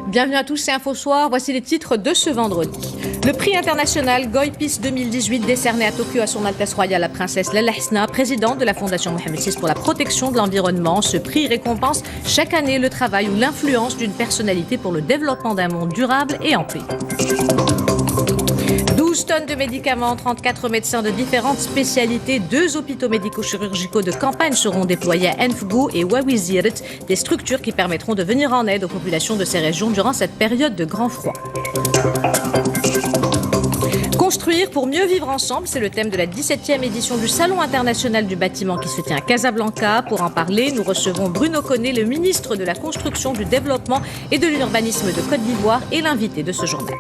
Bienvenue à tous, c'est Info Soir. Voici les titres de ce vendredi. Le prix international Goy Peace 2018 décerné à Tokyo à son Altesse Royale la Princesse Lalla Hasna, présidente de la Fondation Mohamed VI pour la protection de l'environnement. Ce prix récompense chaque année le travail ou l'influence d'une personnalité pour le développement d'un monde durable et en paix. 12 tonnes de médicaments, 34 médecins de différentes spécialités, 2 hôpitaux médico-chirurgicaux de campagne seront déployés à Enfgou et Wawizirt, des structures qui permettront de venir en aide aux populations de ces régions durant cette période de grand froid. Construire pour mieux vivre ensemble, c'est le thème de la 17e édition du Salon international du bâtiment qui se tient à Casablanca. Pour en parler, nous recevons Bruno Koné, le ministre de la Construction, du Développement et de l'Urbanisme de Côte d'Ivoire et l'invité de ce journal.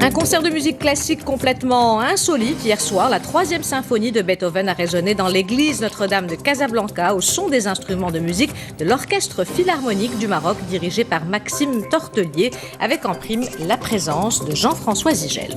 Un concert de musique classique complètement insolite. Hier soir, la 3e symphonie de Beethoven a résonné dans l'église Notre-Dame de Casablanca au son des instruments de musique de l'Orchestre Philharmonique du Maroc dirigé par Maxime Tortelier avec en prime la présence de Jean-François Zigel.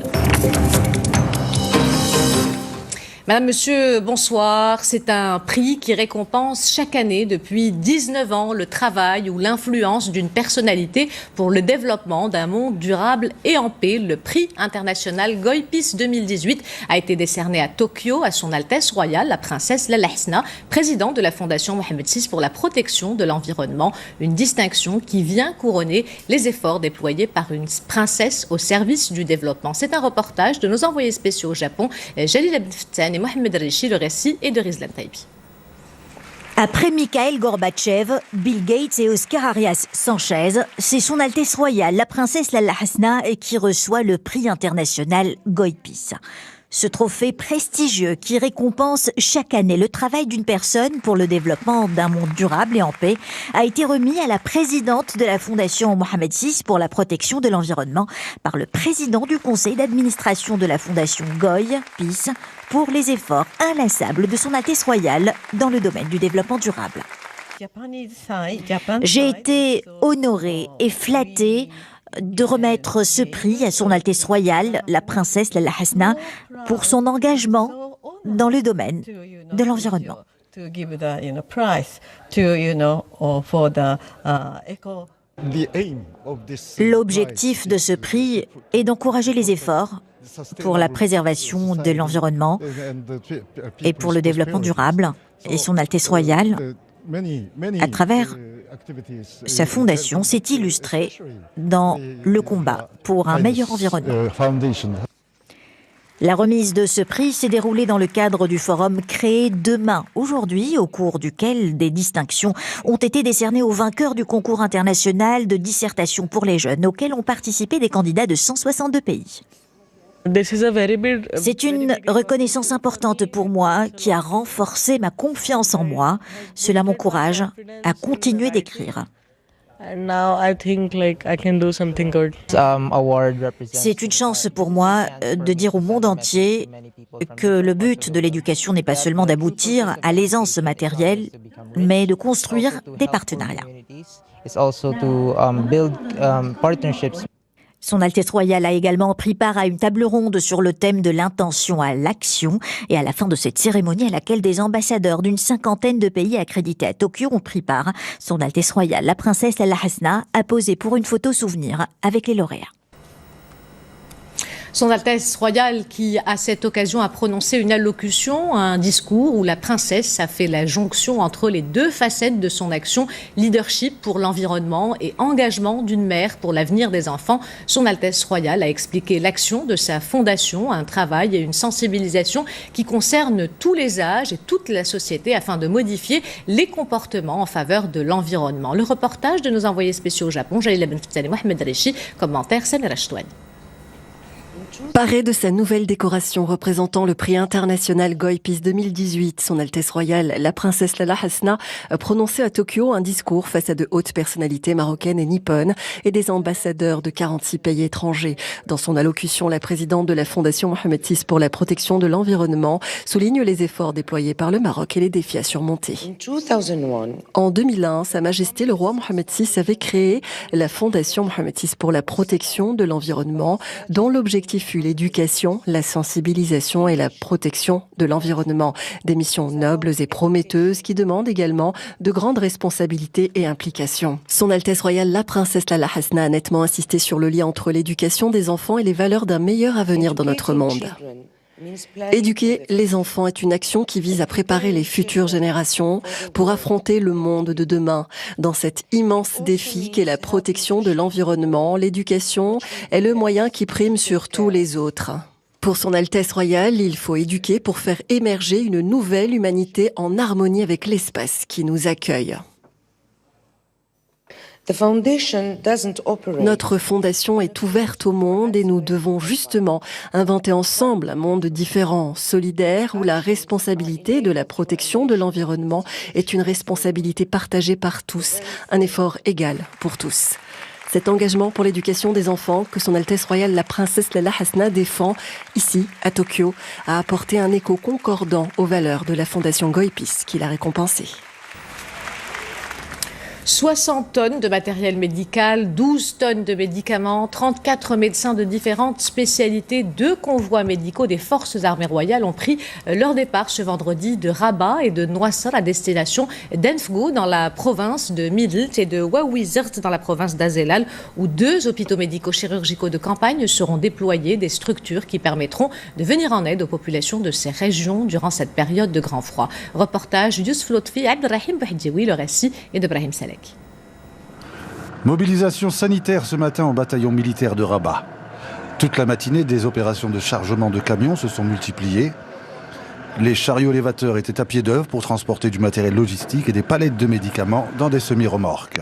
Madame, Monsieur, bonsoir. C'est un prix qui récompense chaque année depuis 19 ans le travail ou l'influence d'une personnalité pour le développement d'un monde durable et en paix. Le prix international Goy Peace 2018 a été décerné à Tokyo à son Altesse Royale la Princesse Lalla Hasna, présidente de la Fondation Mohamed VI pour la protection de l'environnement. Une distinction qui vient couronner les efforts déployés par une princesse au service du développement. C'est un reportage de nos envoyés spéciaux au Japon, Jalil Abdel et Mohamed Richi, le récit est de Rizlan Taibi. Après Mikhail Gorbatchev, Bill Gates et Oscar Arias Sanchez, c'est son Altesse Royale, la Princesse Lalla Hasna, qui reçoit le prix international Goy Peace. Ce trophée prestigieux qui récompense chaque année le travail d'une personne pour le développement d'un monde durable et en paix a été remis à la présidente de la Fondation Mohamed VI pour la protection de l'environnement par le président du conseil d'administration de la Fondation Goy Peace pour les efforts inlassables de son Altesse Royale dans le domaine du développement durable. J'ai été honorée et flattée de remettre ce prix à son Altesse Royale, la Princesse Lalla Hasna, pour son engagement dans le domaine de l'environnement. L'objectif de ce prix est d'encourager les efforts pour la préservation de l'environnement et pour le développement durable. Et son Altesse Royale, à travers sa fondation, s'est illustrée dans le combat pour un meilleur environnement. La remise de ce prix s'est déroulée dans le cadre du forum créé demain, aujourd'hui, au cours duquel des distinctions ont été décernées aux vainqueurs du concours international de dissertation pour les jeunes, auquel ont participé des candidats de 162 pays. C'est une reconnaissance importante pour moi qui a renforcé ma confiance en moi. Cela m'encourage à continuer d'écrire. C'est une chance pour moi de dire au monde entier que le but de l'éducation n'est pas seulement d'aboutir à l'aisance matérielle, mais de construire des partenariats. Son Altesse Royale a également pris part à une table ronde sur le thème de l'intention à l'action. Et à la fin de cette cérémonie à laquelle des ambassadeurs d'une 50aine de pays accrédités à Tokyo ont pris part, son Altesse Royale, la Princesse Lalla Hasna, a posé pour une photo souvenir avec les lauréats. Son Altesse Royale qui, à cette occasion, a prononcé une allocution, un discours où la princesse a fait la jonction entre les deux facettes de son action, leadership pour l'environnement et engagement d'une mère pour l'avenir des enfants. Son Altesse Royale a expliqué l'action de sa fondation, un travail et une sensibilisation qui concernent tous les âges et toute la société afin de modifier les comportements en faveur de l'environnement. Le reportage de nos envoyés spéciaux au Japon, Jalil Abdel et Mohamed Richi, commentaire Samira Chtouani. Parée de sa nouvelle décoration représentant le prix international Goy Peace 2018, son Altesse Royale, la Princesse Lalla Hasna, a prononcé à Tokyo un discours face à de hautes personnalités marocaines et nippones et des ambassadeurs de 46 pays étrangers. Dans son allocution, la présidente de la Fondation Mohamed VI pour la protection de l'environnement souligne les efforts déployés par le Maroc et les défis à surmonter. En 2001, Sa Majesté le roi Mohamed VI avait créé la Fondation Mohamed VI pour la protection de l'environnement, dont l'objectif fut l'éducation, la sensibilisation et la protection de l'environnement. Des missions nobles et prometteuses qui demandent également de grandes responsabilités et implications. Son Altesse royale, la princesse Lala Hasna, a nettement insisté sur le lien entre l'éducation des enfants et les valeurs d'un meilleur avenir dans notre monde. Éduquer les enfants est une action qui vise à préparer les futures générations pour affronter le monde de demain. Dans cet immense défi qu'est la protection de l'environnement, l'éducation est le moyen qui prime sur tous les autres. Pour son Altesse royale, il faut éduquer pour faire émerger une nouvelle humanité en harmonie avec l'espace qui nous accueille. Notre fondation est ouverte au monde et nous devons justement inventer ensemble un monde différent, solidaire, où la responsabilité de la protection de l'environnement est une responsabilité partagée par tous, un effort égal pour tous. Cet engagement pour l'éducation des enfants que son Altesse royale la princesse Lala Hasna défend ici à Tokyo a apporté un écho concordant aux valeurs de la fondation Goy Peace qui l'a récompensé. 60 tonnes de matériel médical, 12 tonnes de médicaments, 34 médecins de différentes spécialités, 2 convois médicaux des forces armées royales ont pris leur départ ce vendredi de Rabat et de Noissar à destination d'Enfgou dans la province de Midelt et de Wawizert dans la province d'Azelal où 2 hôpitaux médico-chirurgicaux de campagne seront déployés, des structures qui permettront de venir en aide aux populations de ces régions durant cette période de grand froid. Reportage Youssef Lotfi, Abdelrahim Bouhdioui, le récit et de Brahim Salek. Mobilisation sanitaire ce matin au bataillon militaire de Rabat. Toute la matinée, des opérations de chargement de camions se sont multipliées. Les chariots élévateurs étaient à pied d'œuvre pour transporter du matériel logistique et des palettes de médicaments dans des semi-remorques.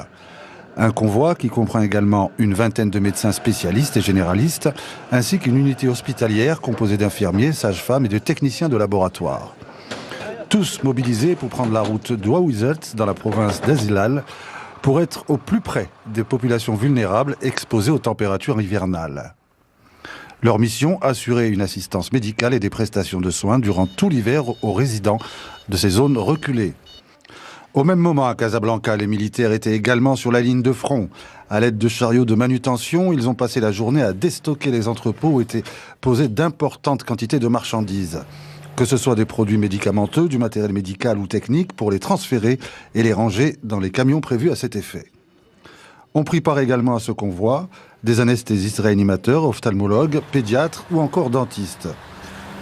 Un convoi qui comprend également une vingtaine de médecins spécialistes et généralistes, ainsi qu'une unité hospitalière composée d'infirmiers, sages-femmes et de techniciens de laboratoire. Tous mobilisés pour prendre la route d'Ouawizert dans la province d'Azilal, pour être au plus près des populations vulnérables exposées aux températures hivernales. Leur mission, assurer une assistance médicale et des prestations de soins durant tout l'hiver aux résidents de ces zones reculées. Au même moment, à Casablanca, les militaires étaient également sur la ligne de front. À l'aide de chariots de manutention, ils ont passé la journée à déstocker les entrepôts où étaient posées d'importantes quantités de marchandises. Que ce soit des produits médicamenteux, du matériel médical ou technique, pour les transférer et les ranger dans les camions prévus à cet effet. On prit part également à ce convoi des anesthésistes réanimateurs, ophtalmologues, pédiatres ou encore dentistes.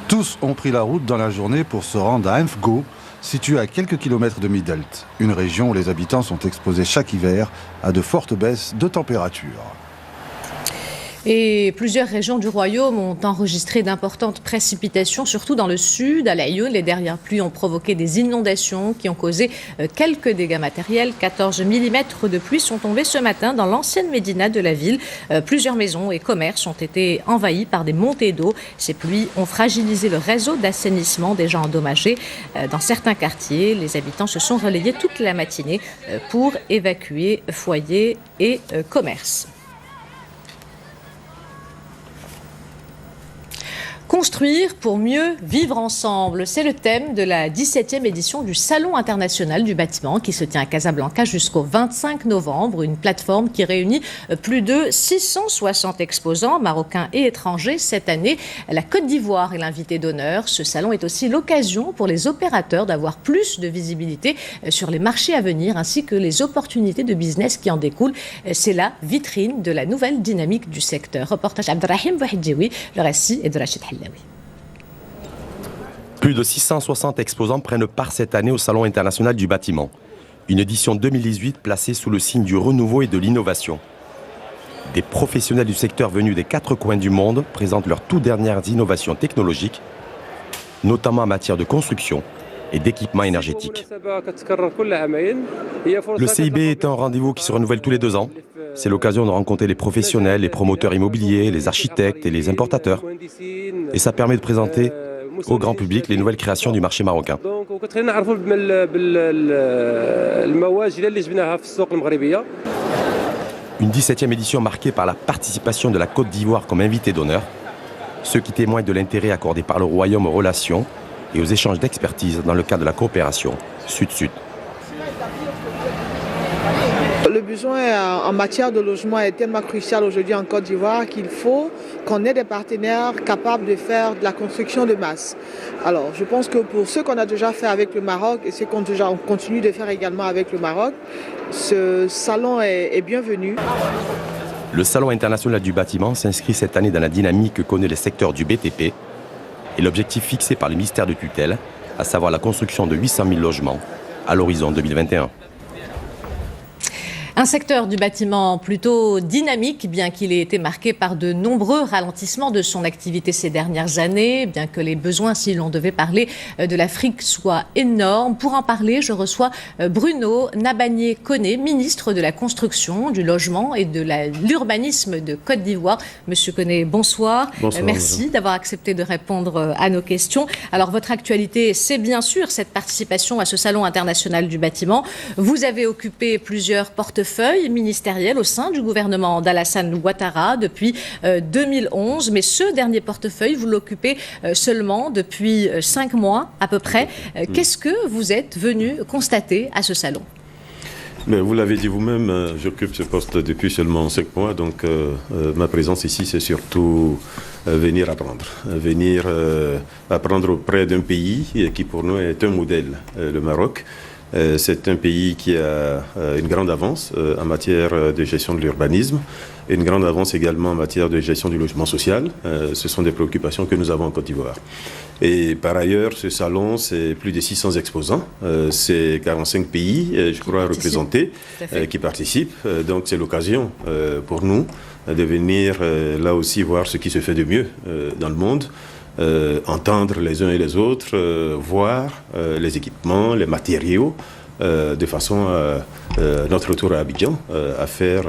Tous ont pris la route dans la journée pour se rendre à Enfgou, situé à quelques kilomètres de Midelt, une région où les habitants sont exposés chaque hiver à de fortes baisses de température. Et plusieurs régions du royaume ont enregistré d'importantes précipitations, surtout dans le sud, à l'Aïeul. Les dernières pluies ont provoqué des inondations qui ont causé quelques dégâts matériels. 14 mm de pluie sont tombés ce matin dans l'ancienne médina de la ville. Plusieurs maisons et commerces ont été envahis par des montées d'eau. Ces pluies ont fragilisé le réseau d'assainissement déjà endommagé. Dans certains quartiers, les habitants se sont relayés toute la matinée pour évacuer foyers et commerces. Construire pour mieux vivre ensemble, c'est le thème de la 17e édition du Salon international du bâtiment qui se tient à Casablanca jusqu'au 25 novembre. Une plateforme qui réunit plus de 660 exposants marocains et étrangers. Cette année, la Côte d'Ivoire est l'invité d'honneur. Ce salon est aussi l'occasion pour les opérateurs d'avoir plus de visibilité sur les marchés à venir ainsi que les opportunités de business qui en découlent. C'est la vitrine de la nouvelle dynamique du secteur. Reportage Abdelrahim Bouhdioui, le récit est de Rachid Hallaoui. Plus de 660 exposants prennent part cette année au Salon international du bâtiment. Une édition 2018 placée sous le signe du renouveau et de l'innovation. Des professionnels du secteur venus des 4 coins du monde présentent leurs toutes dernières innovations technologiques, notamment en matière de construction et d'équipements énergétiques. Le CIB est un rendez-vous qui se renouvelle tous les 2 ans. C'est l'occasion de rencontrer les professionnels, les promoteurs immobiliers, les architectes et les importateurs. Et ça permet de présenter au grand public les nouvelles créations du marché marocain. Une 17e édition marquée par la participation de la Côte d'Ivoire comme invité d'honneur, ce qui témoigne de l'intérêt accordé par le Royaume aux relations et aux échanges d'expertise dans le cadre de la coopération Sud-Sud. Le besoin en matière de logement est tellement crucial aujourd'hui en Côte d'Ivoire qu'il faut qu'on ait des partenaires capables de faire de la construction de masse. Alors, je pense que pour ce qu'on a déjà fait avec le Maroc et ce qu'on continue de faire également avec le Maroc, ce salon est bienvenu. Le Salon international du bâtiment s'inscrit cette année dans la dynamique que connaît le secteur du BTP et l'objectif fixé par le ministère de tutelle, à savoir la construction de 800 000 logements à l'horizon 2021. Un secteur du bâtiment plutôt dynamique, bien qu'il ait été marqué par de nombreux ralentissements de son activité ces dernières années, bien que les besoins, si l'on devait parler de l'Afrique, soient énormes. Pour en parler, je reçois Bruno Nabanier-Koné, ministre de la Construction, du Logement et de l'Urbanisme de Côte d'Ivoire. Monsieur Koné, bonsoir. Bonsoir. Merci d'avoir accepté de répondre à nos questions. Alors, votre actualité, c'est bien sûr cette participation à ce Salon international du bâtiment. Vous avez occupé plusieurs portefeuilles ministériel au sein du gouvernement d'Alassane Ouattara depuis 2011. Mais ce dernier portefeuille, vous l'occupez seulement depuis 5 mois à peu près. Qu'est-ce que vous êtes venu constater à ce salon ? Mais vous l'avez dit vous-même, j'occupe ce poste depuis seulement 5 mois. Donc ma présence ici, c'est surtout venir apprendre. Venir apprendre auprès d'un pays qui pour nous est un modèle, le Maroc. C'est un pays qui a une grande avance en matière de gestion de l'urbanisme et une grande avance également en matière de gestion du logement social. Ce sont des préoccupations que nous avons en Côte d'Ivoire. Et par ailleurs, ce salon, c'est plus de 600 exposants. C'est 45 pays, je crois, représentés qui participent. Donc c'est l'occasion pour nous de venir là aussi voir ce qui se fait de mieux dans le monde. Entendre les uns et les autres, voir les équipements, les matériaux, de façon notre retour à Abidjan, à faire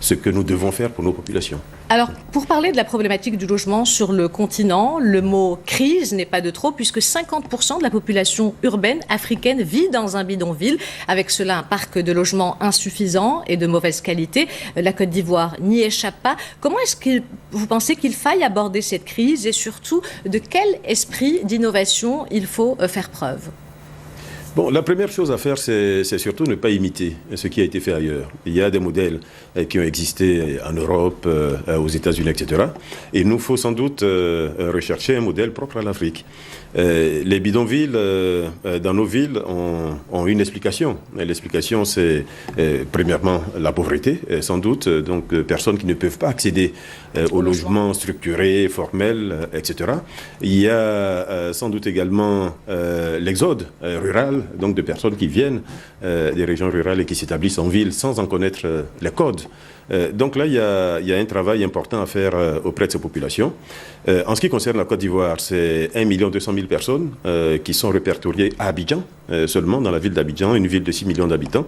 ce que nous devons faire pour nos populations. Alors, pour parler de la problématique du logement sur le continent, le mot crise n'est pas de trop, puisque 50% de la population urbaine africaine vit dans un bidonville, avec cela un parc de logements insuffisant et de mauvaise qualité. La Côte d'Ivoire n'y échappe pas. Comment est-ce que vous pensez qu'il faille aborder cette crise et surtout de quel esprit d'innovation il faut faire preuve ? Bon, la première chose à faire, c'est surtout ne pas imiter ce qui a été fait ailleurs. Il y a des modèles qui ont existé en Europe, aux États-Unis, etc. Et il nous faut sans doute rechercher un modèle propre à l'Afrique. Les bidonvilles dans nos villes ont une explication. L'explication, c'est premièrement la pauvreté, sans doute, donc personnes qui ne peuvent pas accéder au logement structuré, formel, etc. Il y a sans doute également l'exode rural, donc de personnes qui viennent des régions rurales et qui s'établissent en ville sans en connaître les codes. Donc là, il y a un travail important à faire auprès de ces populations. En ce qui concerne la Côte d'Ivoire, c'est 1 200 000 personnes qui sont répertoriées à Abidjan, seulement dans la ville d'Abidjan, une ville de 6 millions d'habitants.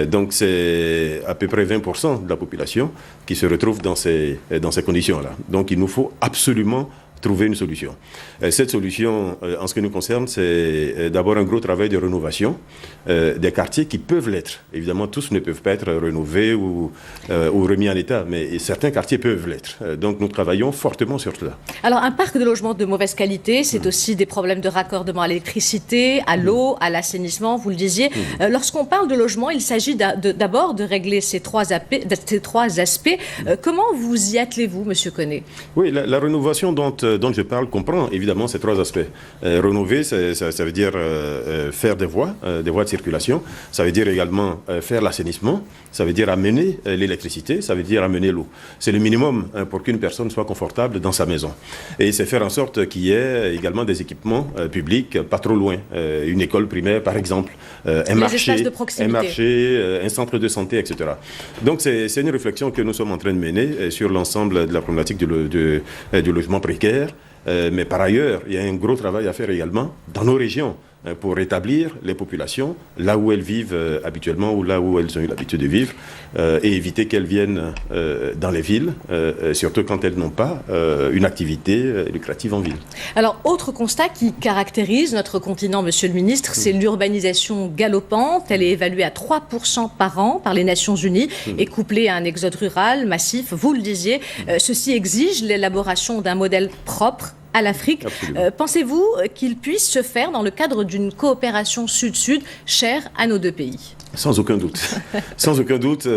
Donc c'est à peu près 20% de la population qui se retrouve dans ces conditions-là. Donc il nous faut absolument trouver une solution. Cette solution, en ce qui nous concerne, c'est d'abord un gros travail de rénovation des quartiers qui peuvent l'être. Évidemment, tous ne peuvent pas être rénovés ou remis en état, mais certains quartiers peuvent l'être. Donc nous travaillons fortement sur cela. Alors un parc de logements de mauvaise qualité, c'est aussi des problèmes de raccordement à l'électricité, à l'eau, à l'assainissement, vous le disiez. Lorsqu'on parle de logement, il s'agit d'abord de régler ces trois aspects. Comment vous y attelez-vous, Monsieur Koné ? Oui, la rénovation dont je parle comprend évidemment ces 3 aspects. Rénover, ça veut dire faire des voies de circulation. Ça veut dire également faire l'assainissement. Ça veut dire amener l'électricité. Ça veut dire amener l'eau. C'est le minimum pour qu'une personne soit confortable dans sa maison. Et c'est faire en sorte qu'il y ait également des équipements publics pas trop loin. Une école primaire, par exemple. Un marché, un centre de santé, etc. Donc c'est une réflexion que nous sommes en train de mener sur l'ensemble de la problématique du logement précaire. Mais par ailleurs, il y a un gros travail à faire également dans nos régions pour rétablir les populations là où elles vivent habituellement ou là où elles ont eu l'habitude de vivre et éviter qu'elles viennent dans les villes, surtout quand elles n'ont pas une activité lucrative en ville. Alors, autre constat qui caractérise notre continent, Monsieur le Ministre, c'est l'urbanisation galopante. Elle est évaluée à 3% par an par les Nations Unies et couplée à un exode rural massif, vous le disiez. Ceci exige l'élaboration d'un modèle propre, à l'Afrique. Pensez-vous qu'il puisse se faire dans le cadre d'une coopération sud-sud chère à nos deux pays ? Sans aucun doute. Sans aucun doute,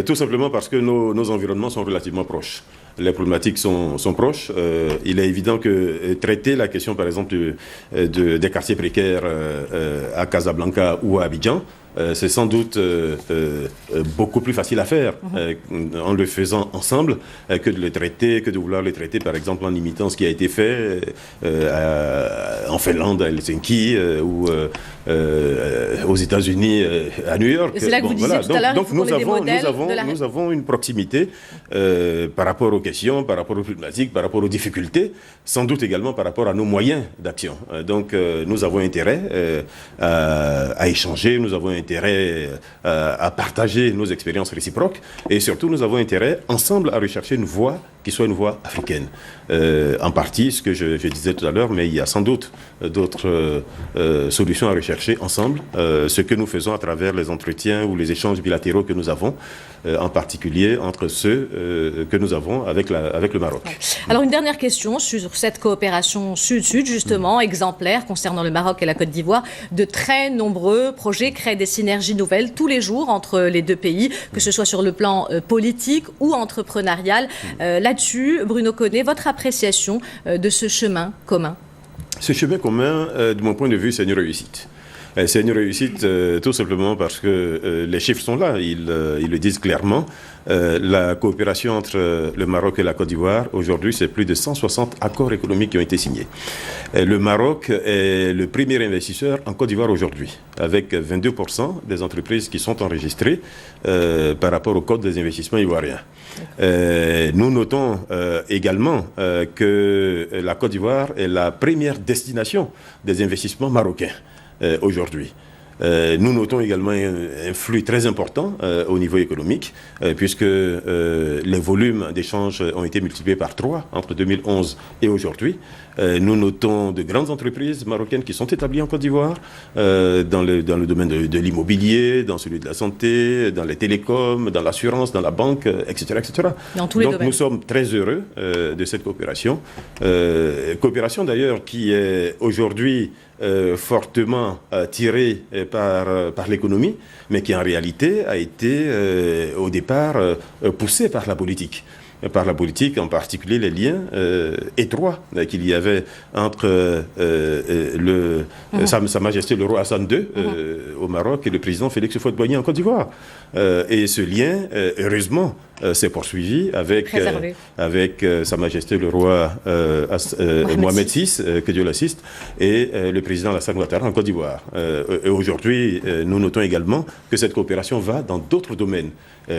tout simplement parce que nos environnements sont relativement proches. Les problématiques sont proches. Il est évident que traiter la question, par exemple, des quartiers précaires à Casablanca ou à Abidjan, c'est sans doute beaucoup plus facile à faire en le faisant ensemble que de vouloir les traiter, par exemple, en imitant ce qui a été fait en Finlande, à Helsinki ou aux États-Unis, à New York. C'est là que vous disiez tout à l'heure, donc nous avons une proximité par rapport aux questions, par rapport aux problématiques, par rapport aux difficultés, sans doute également par rapport à nos moyens d'action. Donc nous avons intérêt à échanger, nous avons intérêt à partager nos expériences réciproques et surtout nous avons intérêt ensemble à rechercher une voie qui soit une voie africaine. En partie, ce que je disais tout à l'heure, mais il y a sans doute d'autres solutions à rechercher ensemble. Ce que nous faisons à travers les entretiens ou les échanges bilatéraux que nous avons, en particulier entre ceux que nous avons avec le Maroc. Alors une dernière question sur cette coopération sud-sud, justement, exemplaire concernant le Maroc et la Côte d'Ivoire. De très nombreux projets créent des synergies nouvelles tous les jours entre les deux pays, que ce soit sur le plan politique ou entrepreneurial. Là-dessus, Bruno Koné, votre appréciation de ce chemin commun? Ce chemin commun, de mon point de vue, c'est une réussite. C'est une réussite tout simplement parce que les chiffres sont là, ils le disent clairement. La coopération entre le Maroc et la Côte d'Ivoire, aujourd'hui, c'est plus de 160 accords économiques qui ont été signés. Le Maroc est le premier investisseur en Côte d'Ivoire aujourd'hui, avec 22% des entreprises qui sont enregistrées par rapport au Code des investissements ivoiriens. Nous notons également que la Côte d'Ivoire est la première destination des investissements marocains aujourd'hui. Nous notons également un flux très important au niveau économique, puisque les volumes d'échanges ont été multipliés par 3 entre 2011 et aujourd'hui. Nous notons de grandes entreprises marocaines qui sont établies en Côte d'Ivoire, dans le domaine de l'immobilier, dans celui de la santé, dans les télécoms, dans l'assurance, dans la banque, etc. etc. Dans tous les domaines. Nous sommes très heureux de cette coopération. Coopération d'ailleurs qui est aujourd'hui fortement tirée par l'économie, mais qui en réalité a été au départ poussée par la politique. Par la politique, en particulier les liens étroits qu'il y avait entre Sa Majesté le roi Hassan II au Maroc et le président Félix Houphouët-Boigny en Côte d'Ivoire. Et ce lien, heureusement, s'est poursuivi avec Sa Majesté le roi Mohamed VI, que Dieu l'assiste, et le président Alassane Ouattara en Côte d'Ivoire. Et aujourd'hui, nous notons également que cette coopération va dans d'autres domaines,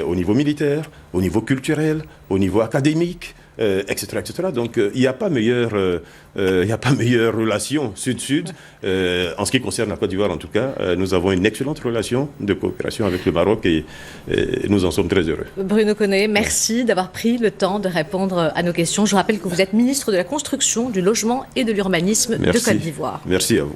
au niveau militaire, au niveau culturel, au niveau académique, etc., etc. Donc il n'y a pas meilleure relation sud-sud. En ce qui concerne la Côte d'Ivoire, en tout cas, nous avons une excellente relation de coopération avec le Maroc et nous en sommes très heureux. Bruno Koné, merci d'avoir pris le temps de répondre à nos questions. Je rappelle que vous êtes ministre de la Construction, du Logement et de l'Urbanisme de Côte d'Ivoire. Merci à vous.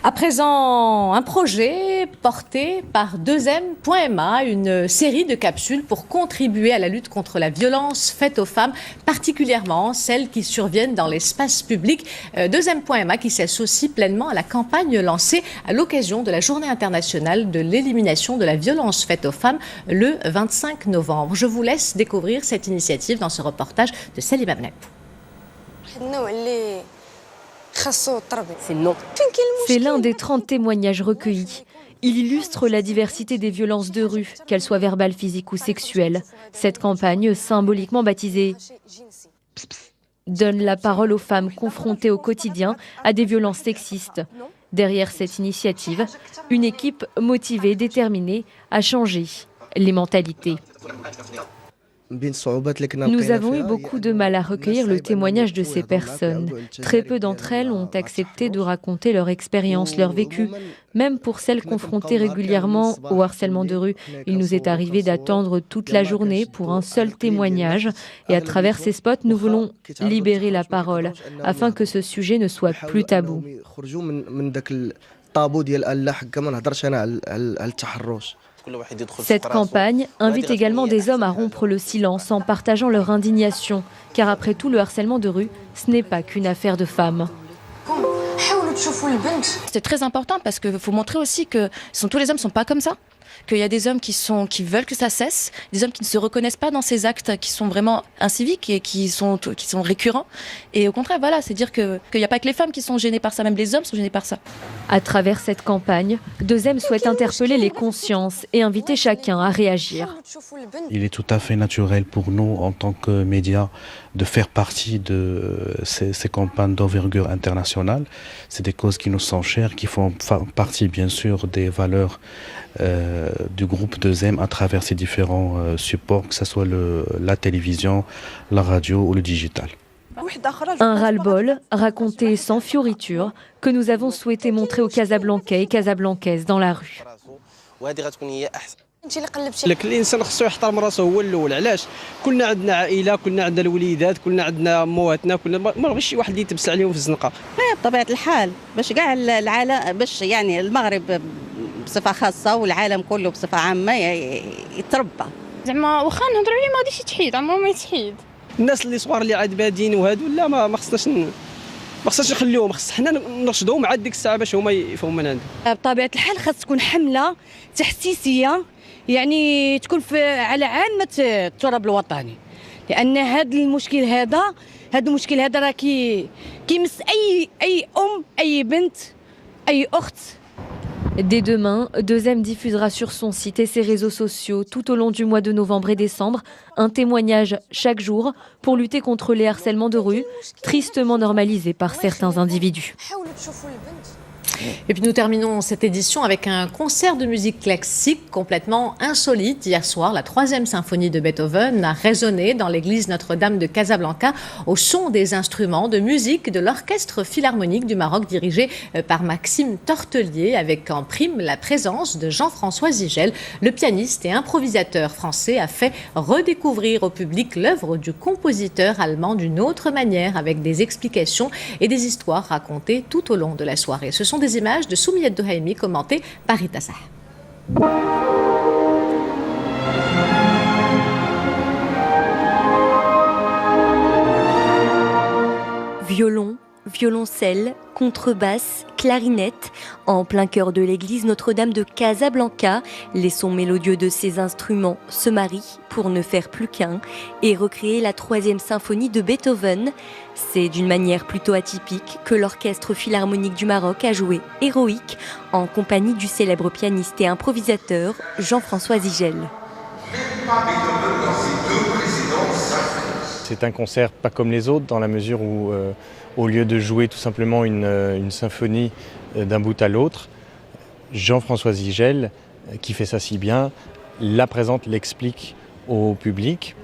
À présent, un projet porté par 2M.ma, une série de capsules pour contribuer à la lutte contre la violence faite aux femmes, particulièrement celles qui surviennent dans l'espace public. 2M.ma qui s'associe pleinement à la campagne lancée à l'occasion de la Journée internationale de l'élimination de la violence faite aux femmes le 25 novembre. Je vous laisse découvrir cette initiative dans ce reportage de Salim Abneb. C'est l'un des 30 témoignages recueillis. Il illustre la diversité des violences de rue, qu'elles soient verbales, physiques ou sexuelles. Cette campagne, symboliquement baptisée donne la parole aux femmes confrontées au quotidien à des violences sexistes. Derrière cette initiative, une équipe motivée, déterminée à changer les mentalités. Nous avons eu beaucoup de mal à recueillir le témoignage de ces personnes. Très peu d'entre elles ont accepté de raconter leur expérience, leur vécu. Même pour celles confrontées régulièrement au harcèlement de rue, il nous est arrivé d'attendre toute la journée pour un seul témoignage. Et à travers ces spots, nous voulons libérer la parole afin que ce sujet ne soit plus tabou. Cette campagne invite également des hommes à rompre le silence en partageant leur indignation, car après tout, le harcèlement de rue, ce n'est pas qu'une affaire de femmes. C'est très important parce qu'il faut montrer aussi que tous les hommes ne sont pas comme ça. Qu'il y a des hommes qui veulent que ça cesse, des hommes qui ne se reconnaissent pas dans ces actes qui sont vraiment inciviques et qui sont récurrents. Et au contraire, voilà, c'est dire qu'il n'y a pas que les femmes qui sont gênées par ça, même les hommes sont gênés par ça. À travers cette campagne, 2M souhaite interpeller les consciences et inviter chacun à réagir. Il est tout à fait naturel pour nous, en tant que médias, de faire partie de ces campagnes d'envergure internationale. C'est des causes qui nous sont chères, qui font partie, bien sûr, des valeurs du groupe 2M à travers ces différents supports, que ce soit la télévision, la radio ou le digital. Un ras-le-bol raconté sans fioriture que nous avons souhaité montrer aux Casablancais et Casablancaises dans la rue. الانسان خصو يحترم راسو هو الاول. علاش كلنا عندنا عائله، كلنا عندنا الوليدات، كلنا عندنا امواتنا، كلنا ما بغيش شي واحد يتبس عليهم في الزنقه. بطبيعه الحال باش كاع العالم، باش يعني المغرب بصفه خاصه والعالم كله بصفه عامه يتربى. زعما واخا نهضروا عليه ما غاديش يتحيد، عمره ما يتحيد. الناس اللي صوار اللي عاد بادين وهادو لا ما خصناش نخليوهم، خص حنا نرشدوهم عاد ديك الساعه باش هما يفهموا من عندهم. بطبيعه الحال خاص تكون حمله تحسيسيه، يعني تكون على عامه التراب الوطني، لان هذا المشكل هذا راه كيمس اي ام، اي بنت، اي اخت. Dès demain, 2M diffusera sur son site et ses réseaux sociaux tout au long du mois de novembre et décembre un témoignage chaque jour pour lutter contre les harcèlements de rue, tristement normalisés par certains individus. Et puis nous terminons cette édition avec un concert de musique classique complètement insolite. Hier soir, la 3e symphonie de Beethoven a résonné dans l'église Notre-Dame de Casablanca au son des instruments de musique de l'Orchestre Philharmonique du Maroc dirigé par Maxime Tortelier, avec en prime la présence de Jean-François Zigel. Le pianiste et improvisateur français a fait redécouvrir au public l'œuvre du compositeur allemand d'une autre manière, avec des explications et des histoires racontées tout au long de la soirée. Ce sont des images de Soumiyat Dohaimi commentées par Rita Sah. Violon, violoncelle, contrebasse, clarinette. En plein cœur de l'église Notre-Dame de Casablanca, les sons mélodieux de ces instruments se marient pour ne faire plus qu'un et recréer la 3e symphonie de Beethoven. C'est d'une manière plutôt atypique que l'Orchestre Philharmonique du Maroc a joué Héroïque en compagnie du célèbre pianiste et improvisateur Jean-François Zigel. C'est un concert pas comme les autres dans la mesure où, au lieu de jouer tout simplement une symphonie d'un bout à l'autre, Jean-François Zigel, qui fait ça si bien, la présente, l'explique au public,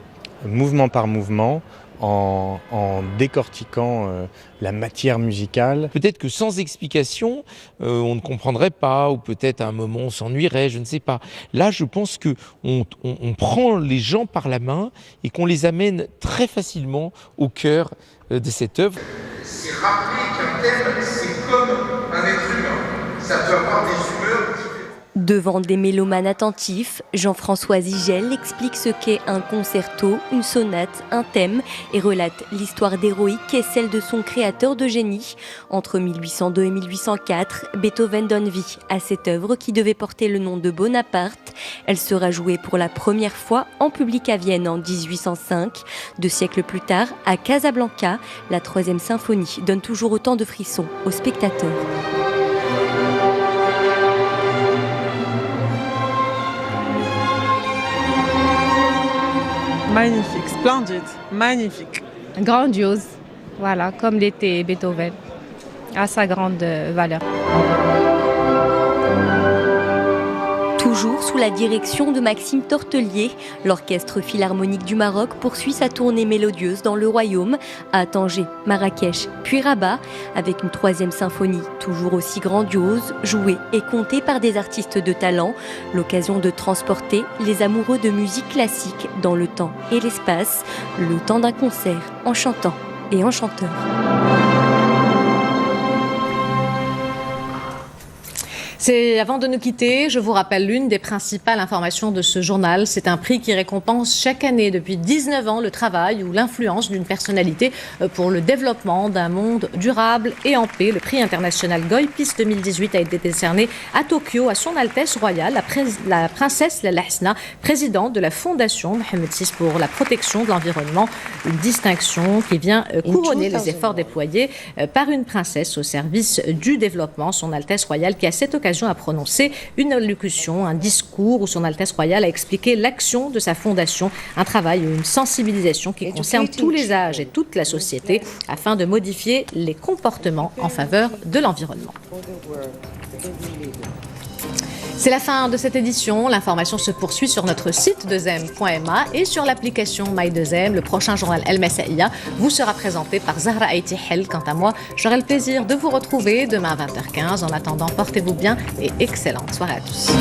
mouvement par mouvement, en décortiquant la matière musicale. Peut-être que sans explication, on ne comprendrait pas, ou peut-être à un moment on s'ennuierait, je ne sais pas. Là, je pense qu'on prend les gens par la main et qu'on les amène très facilement au cœur de cette œuvre. C'est rappeler qu'un thème, c'est comme un être humain. Ça peut avoir des humeurs différentes. Devant des mélomanes attentifs, Jean-François Zigel explique ce qu'est un concerto, une sonate, un thème et relate l'histoire d'Héroïque qui est celle de son créateur de génie. Entre 1802 et 1804, Beethoven donne vie à cette œuvre qui devait porter le nom de Bonaparte. Elle sera jouée pour la première fois en public à Vienne en 1805. 2 siècles plus tard, à Casablanca, la 3e symphonie donne toujours autant de frissons aux spectateurs. Magnifique, splendide, magnifique. Grandiose, voilà, comme l'était Beethoven, à sa grande valeur. Toujours sous la direction de Maxime Tortelier, l'Orchestre Philharmonique du Maroc poursuit sa tournée mélodieuse dans le royaume, à Tanger, Marrakech, puis Rabat, avec une 3e symphonie toujours aussi grandiose, jouée et contée par des artistes de talent, l'occasion de transporter les amoureux de musique classique dans le temps et l'espace, le temps d'un concert en chantant et en chanteur. C'est avant de nous quitter, je vous rappelle l'une des principales informations de ce journal. C'est un prix qui récompense chaque année depuis 19 ans le travail ou l'influence d'une personnalité pour le développement d'un monde durable et en paix. Le prix international Goy Peace 2018 a été décerné à Tokyo à son Altesse royale, la princesse Lala Hasna, présidente de la fondation Mohammed VI pour la protection de l'environnement. Une distinction qui vient couronner les efforts déployés par une princesse au service du développement. Son Altesse royale qui à cette occasion a prononcé une allocution, un discours où son Altesse royale a expliqué l'action de sa fondation, un travail ou une sensibilisation qui concerne tous les âges et toute la société afin de modifier les comportements en faveur de l'environnement. C'est la fin de cette édition. L'information se poursuit sur notre site 2m.ma et sur l'application My2M. Le prochain journal El Messaïa vous sera présenté par Zahra Aïti Hel. Quant à moi, j'aurai le plaisir de vous retrouver demain à 20h15. En attendant, portez-vous bien et excellente soirée à tous.